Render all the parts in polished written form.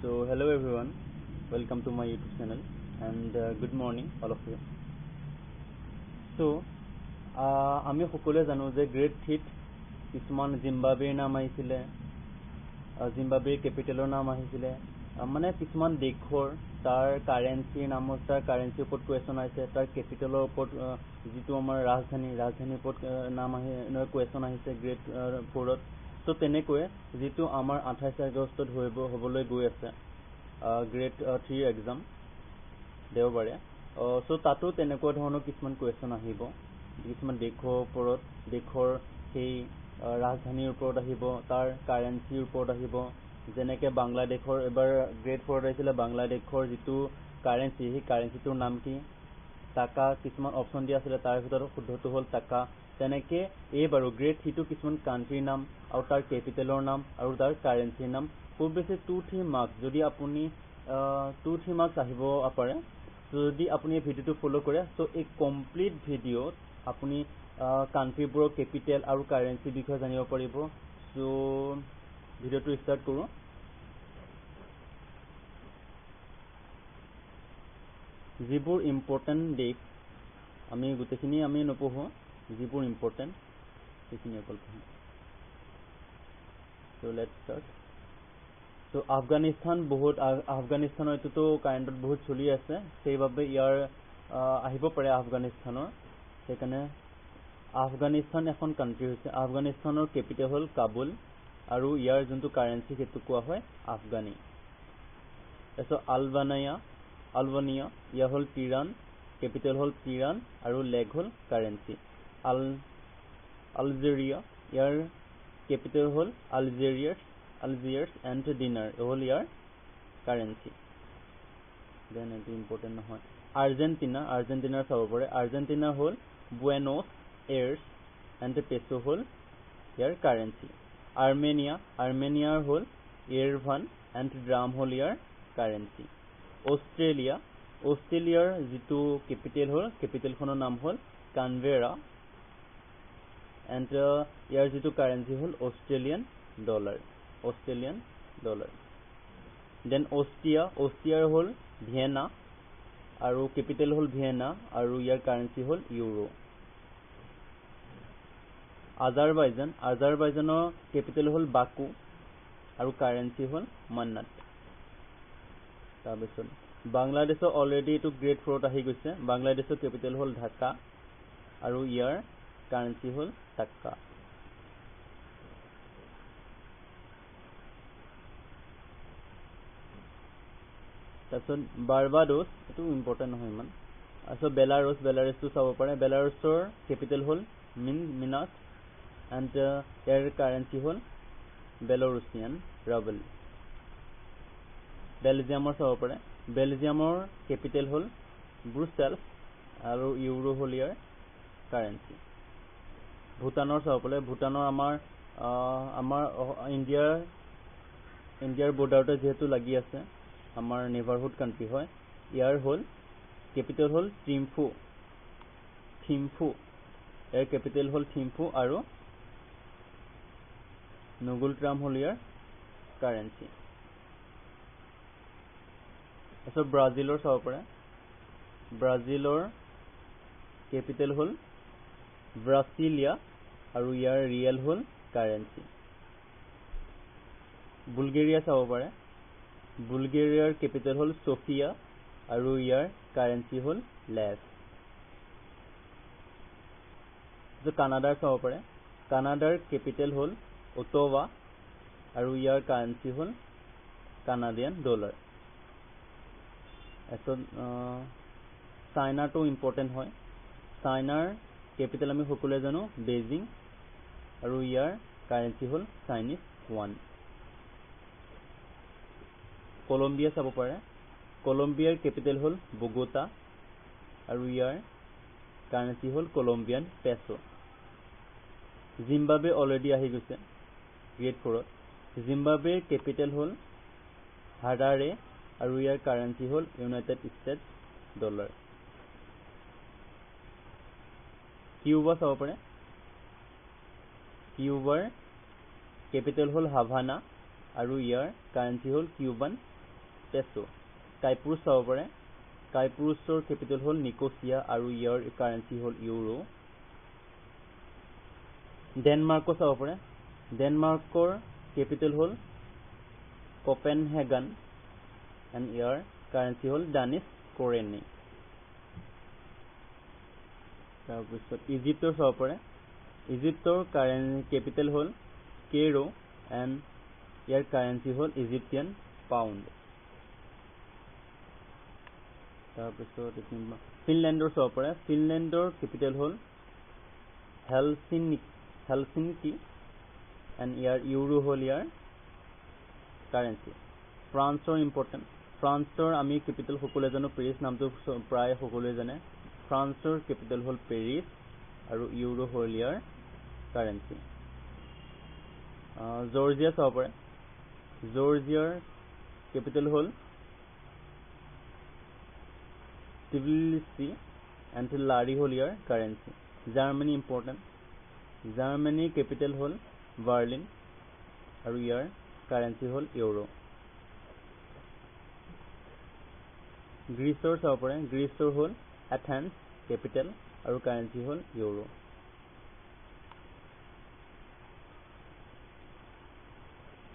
So hello everyone, welcome to my YouTube channel and good morning all of you. So আমি সকলোৱে জানো যে great থ্ৰীত কিছুমান জিম্বাবৱেৰ নাম আহিছিলে, জিম্বাবৱেৰ কেপিটেলৰ নাম আহিছিলে, মানে কিছুমান দেশৰ তাৰ কাৰেন্সিৰ নামত তাৰ কাৰেন্সিৰ ওপৰত কুৱেশ্যন আহিছে, তাৰ কেপিটেলৰ ওপৰত যিটো আমাৰ ৰাজধানীৰ ওপৰত নাম আহি কুৱেশ্যন আহিছে গ্ৰেড 4ত। তো তেনেকৈ যিটো আমাৰ 28 আগষ্টত হ'বলৈ গৈ আছে গ্ৰেড 3 এক্সাম দেওবাৰে, সো তাতো তেনেকুৱা ধৰণৰ কিছুমান কুৱেশ্যন আহিব, কিছুমান দেশৰ ওপৰত, দেশৰ সেই ৰাজধানীৰ ওপৰত আহিব, তাৰ কাৰেন্সিৰ ওপৰত আহিব। যেনেকৈ বাংলাদেশৰ এবাৰ গ্ৰেড 4 আহিছিলে, বাংলাদেশৰ যিটো কাৰেন্সি, সেই কাৰেন্সিটোৰ নাম কি, টাকা, কিছুমান অপশ্যন দিয়া আছিলে, তাৰ ভিতৰত শুদ্ধটো হ'ল টাকা। তেনেকৈ এইবাৰো গ্ৰেড 3টো কিছুমান কাণ্ট্ৰিৰ নাম আৰু তাৰ কেপিটেলৰ নাম আৰু তাৰ কাৰেন্সিৰ নাম, খুব বেছি 2-3 মাৰ্কছ, যদি আপুনি 2-3 মাৰ্কছ আহিব পাৰে। যদি আপুনি এই ভিডিঅ'টো ফ'ল' কৰে, চ' এই কমপ্লিট ভিডিঅ'ত আপুনি কাণ্ট্ৰিবোৰৰ কেপিটেল আৰু কাৰেন্সিৰ বিষয়ে জানিব পাৰিব। চ' ভিডিঅ'টো ষ্টাৰ্ট কৰোঁ। যিবোৰ ইম্পৰ্টেণ্ট দেশ, আমি গোটেইখিনি আমি নপঢ়োঁ, যিবোৰ ইম্পৰ্টেণ্ট সেইখিনি অকল পঢ়োঁ। চ' লেটছ ষ্টাৰ্ট। ত' আফগানিস্তানৰ এইটোতো কাৰেণ্টত বহুত চলি আছে, সেইবাবে ইয়াৰ আহিব পাৰে আফগানিস্তানৰ। সেইকাৰণে আফগানিস্তান এখন কাণ্ট্ৰি হৈছে, আফগানিস্তানৰ কেপিটেল হ'ল কাবুল আৰু ইয়াৰ যোনটো কাৰেন্সি সেইটো কোৱা হয় আফগানী। তাৰপিছত আলবানিয়া, ইয়াৰ হ'ল তিৰান, কেপিটেল হ'ল তিৰান আৰু লেগ হ'ল কাৰেন্সি। আলজেৰিয়া, ইয়াৰ কেপিটেল হ'ল আলজিয়াৰ্ছ এণ্ড ডিনাৰ হ'ল ইয়াৰ কাৰেন্সি। দেন এইটো ইম্পৰ্টেণ্ট নহয়। আৰ্জেণ্টিনাৰ চাব পাৰে, আৰ্জেণ্টিনাৰ হ'ল বুয়েনছ এয়াৰ্ছ এণ্ড পেছো হ'ল ইয়াৰ কাৰেন্সি। আৰ্মেনিয়াৰ হ'ল ইয়েৰভান এণ্ড ড্ৰাম হ'ল ইয়াৰ কাৰেন্সি। অষ্ট্ৰেলিয়াৰ যিটো কেপিটেল হ'ল, কেপিটেলখনৰ নাম হ'ল কানবেৰা এণ্ড ইয়াৰ যিটো কাৰেন্সি হ'ল অষ্ট্ৰেলিয়ান ডলাৰ। দেন অষ্ট্ৰিয়াৰ হ'ল ভিয়েনা আৰু কেপিটেল হ'ল ভিয়েনা আৰু ইয়াৰ কাৰেন্সি হ'ল ইউৰো। আজাৰবাইজানৰ কেপিটেল হ'ল বাকু আৰু কাৰেন্সি হ'ল মান্নাত। তাৰপিছত বাংলাদেশৰ অলৰেডি এইটো গ্ৰেড 4ত আহি গৈছে, বাংলাদেশৰ কেপিটেল হ'ল ঢাকা আৰু ইয়াৰ কাৰেন্সি হ'ল টাকা। তাৰপিছত বাৰ্বাডোছ, এইটো ইম্পৰ্টেণ্ট নহয় ইমান। তাৰপিছত বেলাৰুছটো চাব পাৰে, বেলাৰুছৰ কেপিটেল হ'ল মিনাছ এণ্ড ইয়াৰ কাৰেন্সি হ'ল বেলৰুছিয়ান ৰাবল। বেলজিয়ামৰ চাব পাৰে, বেলজিয়ামৰ কেপিটেল হ'ল ব্ৰুচেলছ আৰু ইউৰো হ'ল ইয়াৰ কাৰেন্সি। ভূটানৰ চাব পাৰে, ভূটানৰ আমাৰ ইণ্ডিয়াৰ বৰ্ডাৰতে যিহেতু লাগি আছে, আমাৰ নেইবাৰহুড কাণ্ট্ৰি হয়, ইয়াৰ হ'ল কেপিটেল হ'ল থিম্ফু, ইয়াৰ কেপিটেল হ'ল থিম্ফু আৰু নুগুলট্ৰাম হ'ল ইয়াৰ কাৰেন্সি। তাৰপিছত ব্ৰাজিলৰ চাব পাৰে, ব্ৰাজিলৰ কেপিটেল হ'ল ব্ৰাচিলিয়া আৰু ইয়াৰ ৰিয়েল হ'ল কাৰেন্সি। বুলগেৰিয়া চাব পাৰে, বুলগেৰিয়াৰ কেপিটেল হ'ল ছফিয়া আৰু ইয়াৰ কাৰেন্সি হ'ল লেভ। কানাডাৰ চাব পাৰে, কানাডাৰ কেপিটেল হ'ল অট'ৱা আৰু ইয়াৰ কাৰেন্সি হ'ল কানাডিয়ান ডলাৰ। তাৰপিছত চাইনাটো ইম্পৰ্টেণ্ট হয়, চাইনাৰ কেপিটেল আমি সকলোৱে জানো বেইজিং আৰু ইয়াৰ কাৰেন্সি হ'ল চাইনিজ ওৱান। কলম্বিয়া চাব পাৰে, কলম্বিয়াৰ কেপিটেল হ'ল বগোটা আৰু ইয়াৰ কাৰেন্সি হ'ল কলম্বিয়ান পেছো। জিম্বাবৱে অলৰেডি আহি গৈছে গ্ৰেড 4ত, জিম্বাবৱেৰ কেপিটেল হ'ল হাৰাৰে আৰু ইয়াৰ কাৰেন্সি হ'ল ইউনাইটেড ষ্টেটছ ডলাৰ। কিউবা চাব পাৰে, কিউবাৰ কেপিটেল হ'ল হাভানা আৰু ইয়াৰ কাৰেন্সি হ'ল কিউবান পেছো। কাইপ্ৰুছ চাব পাৰে, কাইপ্ৰুছৰ কেপিটেল হ'ল নিকোচিয়া আৰু ইয়াৰ কাৰেঞ্চি হ'ল ইউৰো। ডেনমাৰ্কো চাব পাৰে, ডেনমাৰ্কৰ কেপিটেল হ'ল কপেনহেগন এণ্ড ইয়াৰ কাৰেঞ্চি হ'ল ডানিছ ক্ৰোনেই। তাৰপিছত ইজিপ্তৰ চাব পাৰে, ইজিপ্তৰ কেপিটেল হ'ল কেইৰো এণ্ড ইয়াৰ কাৰেঞ্চি হ'ল ইজিপ্টিয়ান পাউণ্ড। তাৰপিছত ফিনলেণ্ডৰ চাব পাৰে, ফিনলেণ্ডৰ কেপিটেল হ'ল হেলচিনকি এণ্ড ইয়াৰ ইউৰো হ'ল ইয়াৰ কাৰেঞ্চি। ফ্ৰান্সৰ ইম্পৰ্টেণ্ট, ফ্ৰান্সৰ আমি কেপিটেল সকলোৱে জানো, পেৰিছ নামটো প্ৰায় সকলোৱে জানে। ফ্ৰান্সৰ কেপিটেল হ'ল পেৰিছ আৰু ইউৰো হ'ল ইয়াৰ কাৰেঞ্চি। জৰ্জিয়া চাব পাৰে, জৰ্জিয়াৰ কেপিটেল হ'ল টিবিলিছি এণ্ড লাৰি হ'ল ইয়াৰ কাৰেঞ্চি। জাৰ্মানী ইম্পৰ্টেণ্ট, জাৰ্মানীৰ কেপিটেল হ'ল বাৰ্লিন আৰু ইয়াৰ কাৰেঞ্চি হ'ল ইউৰো। গ্ৰীচৰ চাব পাৰে, গ্ৰীচৰ হ'ল এথেন্স কেপিটেল আৰু কাৰেঞ্চি হ'ল ইউৰো।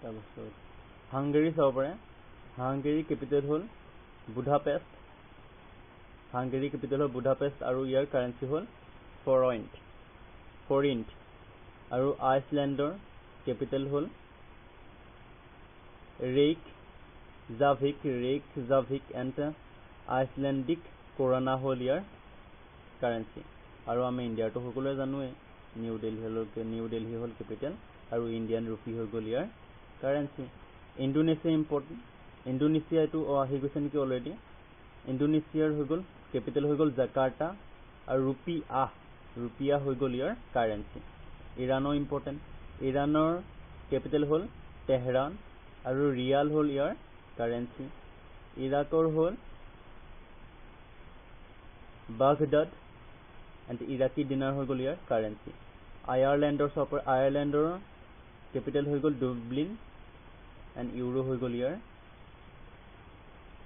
তাৰপিছত হাংগেৰী চাব পাৰে, হাংগেৰীৰ কেপিটেল হ'ল বুধাপেষ্ট, হাংগেৰীৰ কেপিটেল হ'ল বুধাপেষ্ট আৰু ইয়াৰ কাৰেঞ্চি হ'ল ফৰিণ্ট আৰু আইচলেণ্ডৰ কেপিটেল হ'ল ৰেইকজাভিক এণ্ড আইচলেণ্ডিক কৰোনা হ'ল ইয়াৰ কাৰেঞ্চি। আৰু আমি ইণ্ডিয়াৰটো সকলোৱে জানোৱেই, নিউ দিল্লী হ'ল কেপিটেল আৰু ইণ্ডিয়ান ৰুপি হৈ গ'ল ইয়াৰ কাৰেঞ্চি। ইণ্ডোনেছিয়া ইম্পৰ্টেণ্ট, ইণ্ডোনেছিয়াটো আহি গৈছে নেকি অলৰেডি। ইণ্ডোনেছিয়াৰ হৈ গ'ল কেপিটেল হৈ গ'ল জাকাৰ্টা আৰু ৰুপিয়া হৈ গ'ল ইয়াৰ কাৰেঞ্চি। ইৰাণৰ ইম্পৰ্টেণ্ট, ইৰাণৰ কেপিটেল হ'ল তেহৰান আৰু ৰিয়াল হ'ল ইয়াৰ কাৰেঞ্চি। ইৰাকৰ হ'ল বাগদাদ এণ্ড ইৰাকী দিনাৰ হৈ গ'ল ইয়াৰ কাৰেঞ্চি। আয়াৰলেণ্ডৰ কেপিটেল হৈ গ'ল ডুবলিন এণ্ড ইউৰো হৈ গ'ল ইয়াৰ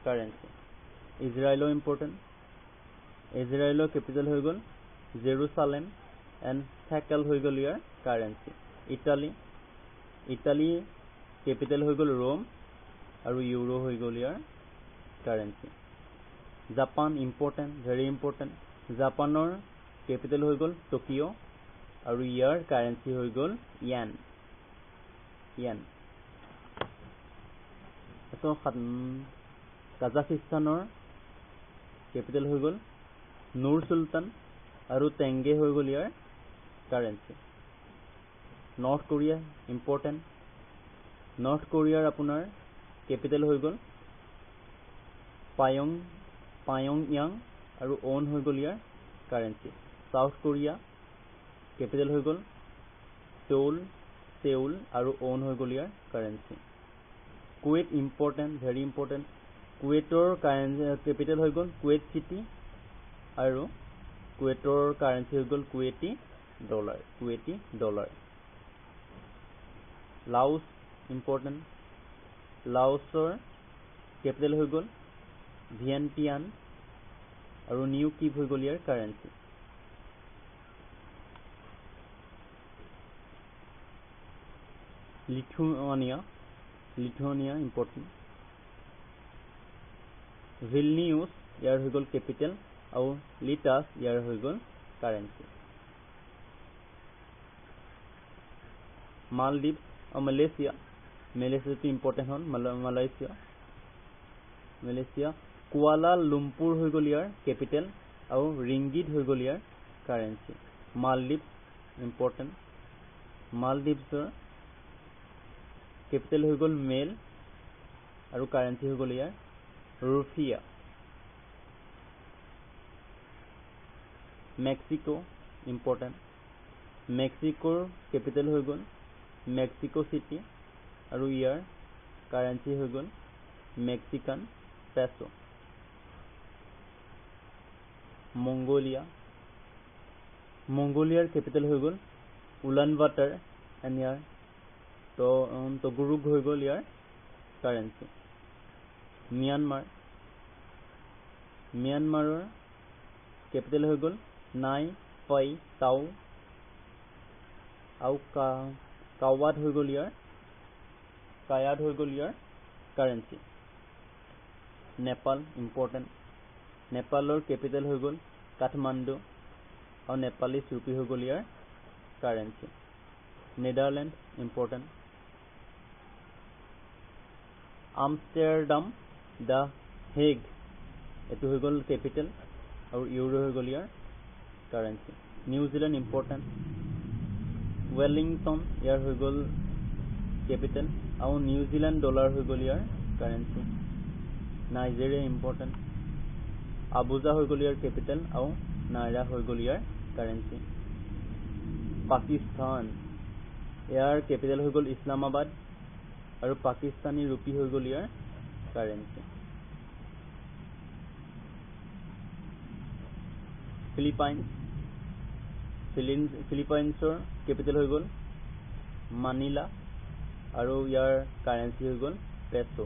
কাৰেঞ্চি। ইজৰাইলৰ ইম্পৰ্টেণ্ট, ইজৰাইলৰ কেপিটেল হৈ গ'ল জেৰুচালেম এণ্ড থেকেল হৈ গ'ল ইয়াৰ কাৰেঞ্চি। ইটালী কেপিটেল হৈ গ'ল ৰোম আৰু ইউৰো হৈ গ'ল ইয়াৰ currency. Japan important, very important, জাপানৰ কেপিটেল হৈ গ'ল টকিঅ' আৰু ইয়াৰ কাৰেঞ্চি হৈ গ'ল য়েন। কাজাখিস্তানৰ কেপিটেল হৈ গ'ল নুৰ চুলতান আৰু টেংগে হৈ গ'ল ইয়াৰ currency. North Korea important, North কোৰিয়াৰ আপোনাৰ কেপিটেল হৈ গ'ল পায়ংয়াং আৰু অন হৈ গ'ল ইয়াৰ কাৰেঞ্চি। চাউথ কোৰিয়া কেপিটেল হৈ গ'ল চেউল আৰু অন হৈ গ'ল ইয়াৰ currency. Kuwait important, very important, কুৱেইটৰ কেপিটেল হৈ গ'ল কুৱেইট চিটি আৰু কুৱেইটৰ কাৰেঞ্চি হৈ গ'ল কুৱেইটি ডলাৰ। লাওছ ইম্পৰ্টেণ্ট, লাওছৰ কেপিটেল হৈ গ'ল ভিয়েনটিয়ান আৰু নিউ কিপ হৈ গ'ল ইয়াৰ কাৰেঞ্চি। লিথুয়ানিয়া ইম্পৰ্টেণ্ট, ভিলনিউছ ইয়াৰ হৈ গ'ল কেপিটেল আৰু লিটাছ ইয়াৰ হৈ গ'ল কাৰেঞ্চি। মালদ্বীপ মালয়েছিয়াটো ইম্পৰ্টেণ্ট হ'ল মালয়েছিয়া। কুৱালা লুম্পুৰ হৈ গ'ল ইয়াৰ কেপিটেল আৰু ৰিংগিত হৈ গ'ল ইয়াৰ কাৰেঞ্চি। মালদ্বীপ ইম্পৰ্টেণ্ট, মালদ্বীপছৰ কেপিটেল হৈ গ'ল মেল আৰু কাৰেঞ্চি হৈ গ'ল ইয়াৰ ৰুফিয়া। মেক্সিকো ইম্পৰ্টেণ্ট, মেক্সিকোৰ কেপিটেল হৈ গ'ল মেক্সিকো চিটি আৰু ইয়াৰ কাৰেঞ্চি হৈ গ'ল মেক্সিকান পেছো। মংগোলিয়াৰ কেপিটেল হৈ গ'ল উলানবাটাৰ এণ্ড ইয়াৰ টগুৰুক হৈ গ'ল ইয়াৰ কাৰেঞ্চি। म्यानমাৰৰ কেপিটেল হৈ গ'ল নাই পই তাও আৰু কায়াদ হৈ গ'ল ইয়াৰ কাৰেন্সি নেপাল ইম্পৰ্টেণ্ট নেপালৰ কেপিটেল হৈ গ'ল কাঠমাণ্ডু আৰু নেপালী ৰুপি হৈ গ'ল ইয়াৰ কাৰেন্সি নেদাৰলেণ্ড ইম্পৰ্টেণ্ট আমষ্টাৰডাম দা হেগ এইটো হৈ গ'ল কেপিটেল আৰু ইউৰো হৈ গ'ল ইয়াৰ কাৰেন্সি নিউজিলেণ্ড ইম্পৰ্টেণ্ট ৱেলিংটন ইয়াৰ হৈ গ'ল কেপিটেল আৰু নিউজিলেণ্ড ডলাৰ হৈ গ'ল ইয়াৰ কাৰেন্সি নাইজেৰিয়া ইম্পৰ্টেণ্ট আবুজা হৈ গ'ল ইয়াৰ কেপিটেল আৰু নাইৰা হৈ গ'ল ইয়াৰ কাৰেন্সি পাকিস্তান ইয়াৰ কেপিটেল হৈ গ'ল ইছলামাবাদ আৰু পাকিস্তানী ৰুপি হৈ গ'ল ইয়াৰ কাৰেন্সি ফিলিপাইনছৰ কেপিটেল হৈ গ'ল মানিলা আৰু ইয়াৰ কাৰেন্সি হৈ গ'ল পেছো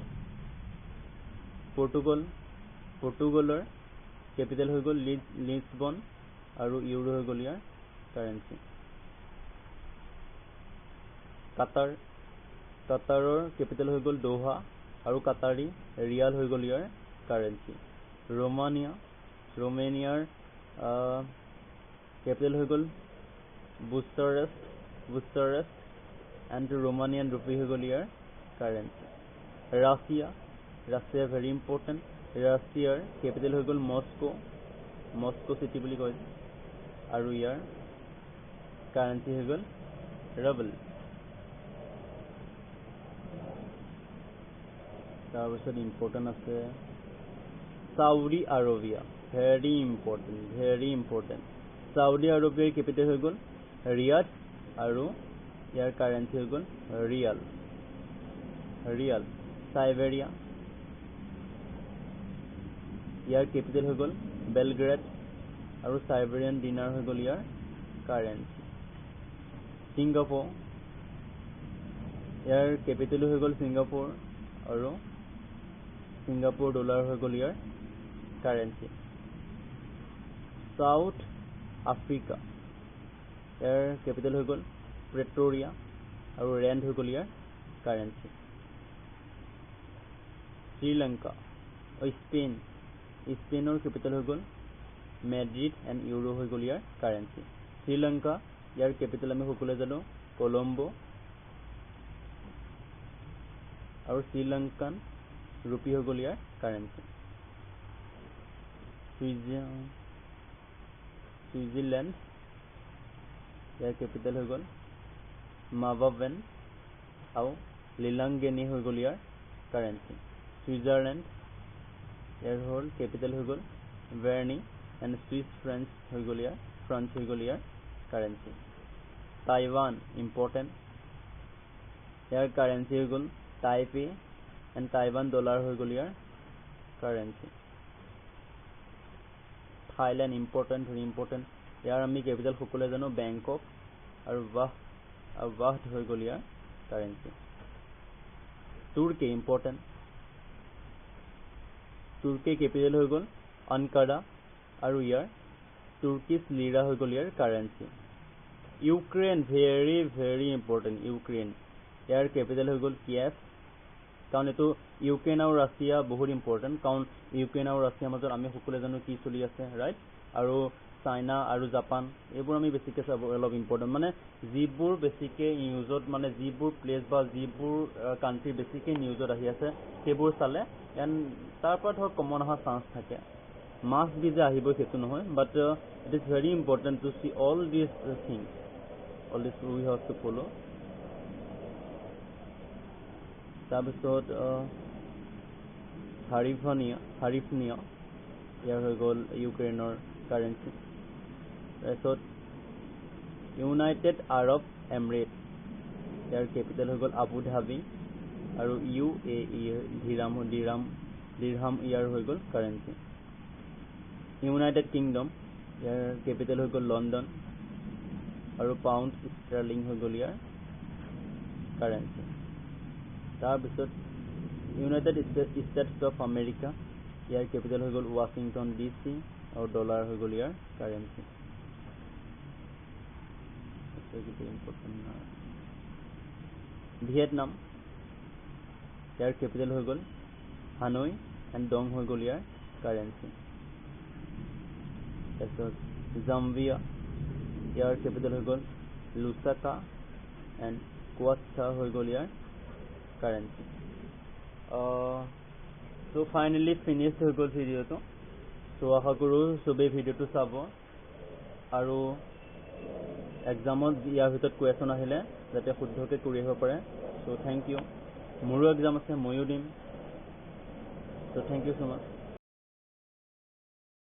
পৰ্তুগালৰ কেপিটেল হৈ গ'ল লিছবন আৰু ইউৰো হৈ গ'ল ইয়াৰ কাৰেন্সি কাটাৰৰ কেপিটেল হৈ গ'ল দোহা আৰু কাটাৰী ৰিয়াল হৈ গ'ল ইয়াৰ কাৰেন্সি ৰোমানিয়াৰ কেপিটেল হৈ গ'ল বুস্টাৰেষ্ট এণ্ড ৰোমানিয়ান ৰুপি হৈ গ'ল ইয়াৰ কাৰেন্সি ৰাছিয়া ভেৰি ইম্পৰ্টেণ্ট ৰাছিয়াৰ কেপিটেল হৈ গ'ল মস্কো চিটি বুলি কয় আৰু ইয়াৰ কাৰেন্সি হৈ গ'ল ৰাবল তাৰপিছত ইম্পৰ্টেণ্ট আছে Saudi Arabia very important Saudi আৰবিয়াৰ capital হৈ গ'ল ৰিয়াদ আৰু ইয়াৰ কাৰেন্সি হৈ গ'ল ৰিয়াল সাইবেৰিয়া ইয়াৰ কেপিটেল হৈ গ'ল বেলগ্ৰেড আৰু সাইবেৰিয়ান ডিনাৰ হৈ গ'ল ইয়াৰ কাৰেন্সি ছিংগাপুৰ ইয়াৰ কেপিটেল হৈ গ'ল ছিংগাপুৰ আৰু ছিংগাপুৰ ডলাৰ হৈ গ'ল ইয়াৰ কাৰেন্সি সাউথ আফ্ৰিকা ইয়াৰ কেপিটেল হৈ গ'ল প্ৰেটৰিয়া আৰু ৰেণ্ড হৈ গ'ল ইয়াৰ কাৰেন্সি শ্ৰীলংকা স্পেইনৰ কেপিটেল হৈ গ'ল মেড্ৰিড এণ্ড ইউৰো হৈ গ'ল ইয়াৰ কাৰেন্সি শ্ৰীলংকা ইয়াৰ কেপিটেল আমি সকলোৱে জানো কলম্বো আৰু শ্ৰীলংকান ৰুপি হৈ গ'ল ইয়াৰ কাৰেন্সি ছুইজাৰলেণ্ড ইয়াৰ কেপিটেল হৈ গ'ল মাভাৱেন আৰু লিলাংগেনি হৈ গ'ল ইয়াৰ কাৰেন্সি ছুইজাৰলেণ্ড ইয়াৰ কেপিটেল হৈ গ'ল বেৰ্নি এণ্ড ছুইছ ফ্ৰেঞ্চ হৈ গ'ল ইয়াৰ কাৰেন্সি টাইৱান ইম্পৰ্টেণ্ট ইয়াৰ কাৰেন্সি হৈ গ'ল টাইপে এণ্ড টাইৱান ডলাৰ হৈ গ'ল ইয়াৰ কাৰেন্সি থাইলেণ্ড ভেৰি ইম্পৰ্টেণ্ট ইয়াৰ আমি কেপিটেল সকলোৱে জানো বেংকক আৰু ৱাহদ হৈ গ'ল ইয়াৰ কাৰেন্সি তুৰ্কী ইম্পৰ্টেণ্ট তুৰ্কী কেপিটেল হৈ গ'ল আনকাৰা আৰু ইয়াৰ তুৰ্কিছ লিৰা হৈ গ'ল ইয়াৰ কাৰেন্সি ইউক্ৰেইন ভেৰি ইম্পৰ্টেণ্ট ইয়াৰ কেপিটেল হৈ গ'ল কিয়েভ কাৰণ এইটো ইউক্ৰেইন আৰু ৰাছিয়া বহুত ইম্পৰ্টেণ্ট কাৰণ ইউক্ৰেইন আৰু ৰাছিয়াৰ মাজত আমি সকলোৱে জানো কি চলি আছে ৰাইট আৰু চাইনা আৰু জাপান এইবোৰ আমি বেছিকৈ চাব অলপ ইম্পৰ্টেণ্ট মানে যিবোৰ বেছিকৈ নিউজত মানে যিবোৰ প্লেচ বা যিবোৰ কাণ্ট্ৰি বেছিকৈ নিউজত আহি আছে সেইবোৰ চালে এণ্ড তাৰ পৰা ধৰক কমন অহাৰ চান্স থাকে মাষ্ট বি যে আহিব সেইটো নহয় but it is very important to see all this things we have to follow' তাৰপিছত হাৰিফনিয়া ইয়াৰ হৈ গ'ল ইউক্ৰেইনৰ কাৰেন্সি তাৰপিছত ইউনাইটেড আৰব এমিৰেট ইয়াৰ কেপিটেল হৈ গ'ল আবু ধাবি আৰু UAE দিৰহাম ইয়াৰ হৈ গ'ল কাৰেন্সি ইউনাইটেড কিংডম ইয়াৰ কেপিটেল হৈ গ'ল লণ্ডন আৰু পাউণ্ড ষ্টাৰ্লিং হৈ গ'ল ইয়াৰ কাৰেন্সি তাৰপিছত ইউনাইটেড ষ্টেটছ অফ আমেৰিকা, ইয়াৰ কেপিটেল হৈ গ'ল ৱাশ্বিংটন DC, আৰু ডলাৰ হৈ গ'ল ইয়াৰ কাৰেঞ্চি। ভিয়েটনাম, ইয়াৰ কেপিটেল হৈ গ'ল হানৈ, এণ্ড ডং হৈ গ'ল ইয়াৰ কাৰেঞ্চি। তাৰপিছত জাম্বিয়া, ইয়াৰ কেপিটেল হৈ গ'ল লুচাকা, এণ্ড কোৱাটছা হৈ গ'ল ইয়াৰ কাৰেঞ্চি। চ' ফাইনেলি ফিনিশ্ড হৈ গ'ল ভিডিঅ'টো। চ' আশা কৰোঁ চবেই ভিডিঅ'টো চাব, আৰু এক্সামত ইয়াৰ ভিতৰত কুৱেশ্যন আহিলে যাতে শুদ্ধকৈ কৰি আহিব পাৰে। চ' থেংক ইউ। মোৰো এক্সাম আছে, ময়ো দিম। চ' থেংক ইউ ছ' মাছ।